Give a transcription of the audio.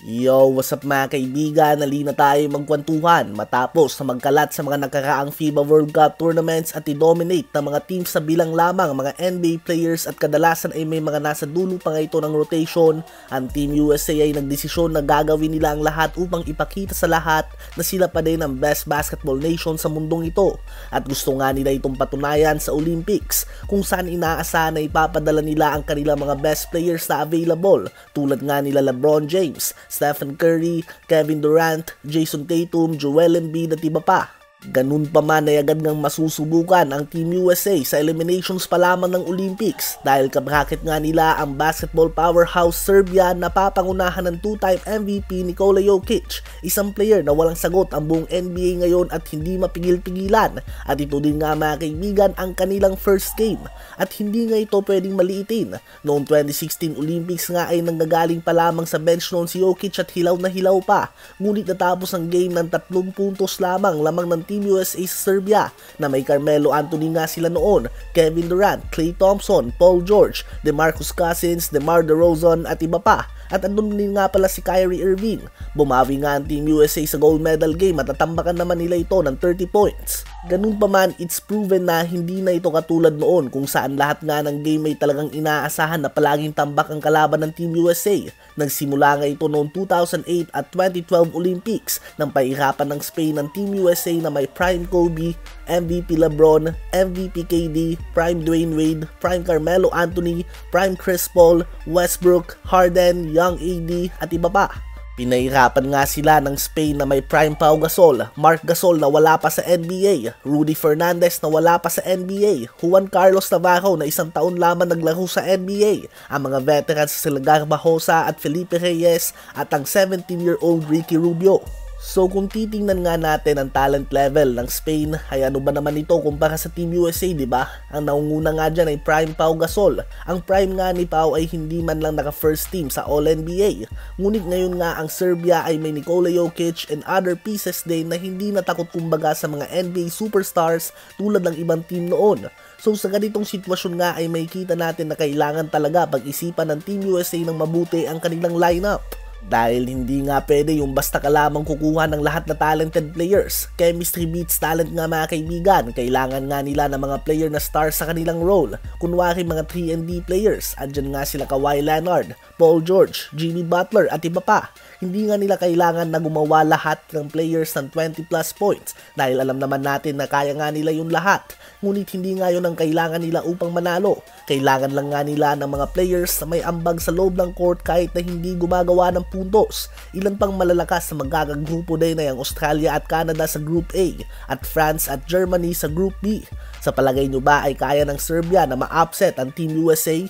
Yo, what's up mga kaibigan? Nali na tayo magkwentuhan matapos na magkalat sa mga nakaraang FIBA World Cup tournaments at i-dominate ng mga teams sa bilang lamang mga NBA players at kadalasan ay may mga nasa dulo pa nga ito ng rotation. Ang Team USA ay nagdesisyon na gagawin nila ang lahat upang ipakita sa lahat na sila pa din ang best basketball nation sa mundong ito. At gusto nga nila itong patunayan sa Olympics kung saan inaasahan na ipapadala nila ang kanilang mga best players na available tulad nga nila LeBron James, Stephen Curry, Kevin Durant, Jason Tatum, Joel Embiid at iba pa. Ganun pa man ay agad ngang masusubukan ang Team USA sa eliminations pa lamang ng Olympics dahil kabrakit nga nila ang basketball powerhouse Serbia na papangunahan ng two-time MVP Nikola Jokic, isang player na walang sagot ang buong NBA ngayon at hindi mapigil-pigilan. At ito din nga mga kaibigan ang kanilang first game at hindi nga ito pwedeng maliitin. Noong 2016 Olympics nga ay nanggagaling pa lamang sa bench noon si Jokic at hilaw na hilaw pa, ngunit natapos ang game ng 30 puntos lamang ng Team USA sa Serbia na may Carmelo Anthony nga sila noon, Kevin Durant, Klay Thompson, Paul George, DeMarcus Cousins, DeMar DeRozan at iba pa. At andun din nga pala si Kyrie Irving. Bumawi nga ang Team USA sa gold medal game at natambakan naman nila ito ng 30 points. Ganun pa man, it's proven na hindi na ito katulad noon kung saan lahat nga ng game ay talagang inaasahan na palaging tambak ang kalaban ng Team USA. Nagsimula nga ito noong 2008 at 2012 Olympics nang pahirapan ng Spain ng Team USA na may Prime Kobe, MVP LeBron, MVP KD, Prime Dwayne Wade, Prime Carmelo Anthony, Prime Chris Paul, Westbrook, Harden, Young AD at iba pa. Pinahirapan nga sila ng Spain na may Prime Pau Gasol, Marc Gasol na wala pa sa NBA, Rudy Fernandez na wala pa sa NBA, Juan Carlos Navarro na isang taon lamang naglaro sa NBA, ang mga veterans sila Garbajosa at Felipe Reyes at ang 17-year-old Ricky Rubio. So kung titingnan nga natin ang talent level ng Spain, ay ano ba naman ito kumpara sa Team USA, di ba? Ang naunguna nga dyan ay Prime Pau Gasol. Ang prime nga ni Pau ay hindi man lang naka first team sa All-NBA. Ngunit ngayon nga ang Serbia ay may Nikola Jokic and other pieces din na hindi natakot kumbaga sa mga NBA superstars tulad ng ibang team noon. So sa ganitong sitwasyon nga ay may kita natin na kailangan talaga pag-isipan ng Team USA ng mabuti ang kanilang lineup. Dahil hindi nga pwede yung basta ka lamang kukuha ng lahat na talented players. Chemistry beats talent nga mga kaibigan. Kailangan nga nila ng mga player na stars sa kanilang role. Kunwari mga 3&D players. Andyan nga sila Kawhi Leonard, Paul George, Jimmy Butler at iba pa. Hindi nga nila kailangan na gumawa lahat ng players ng 20 plus points dahil alam naman natin na kaya nga nila yung lahat. Ngunit hindi nga yun ang kailangan nila upang manalo. Kailangan lang nga nila ng mga players na may ambag sa loob ng court kahit na hindi gumagawa ng puntos. Ilan pang malalakas na magkakagrupo din ay ang Australia at Canada sa Group A at France at Germany sa Group B. Sa palagay nyo ba ay kaya ng Serbia na ma-upset ang Team USA?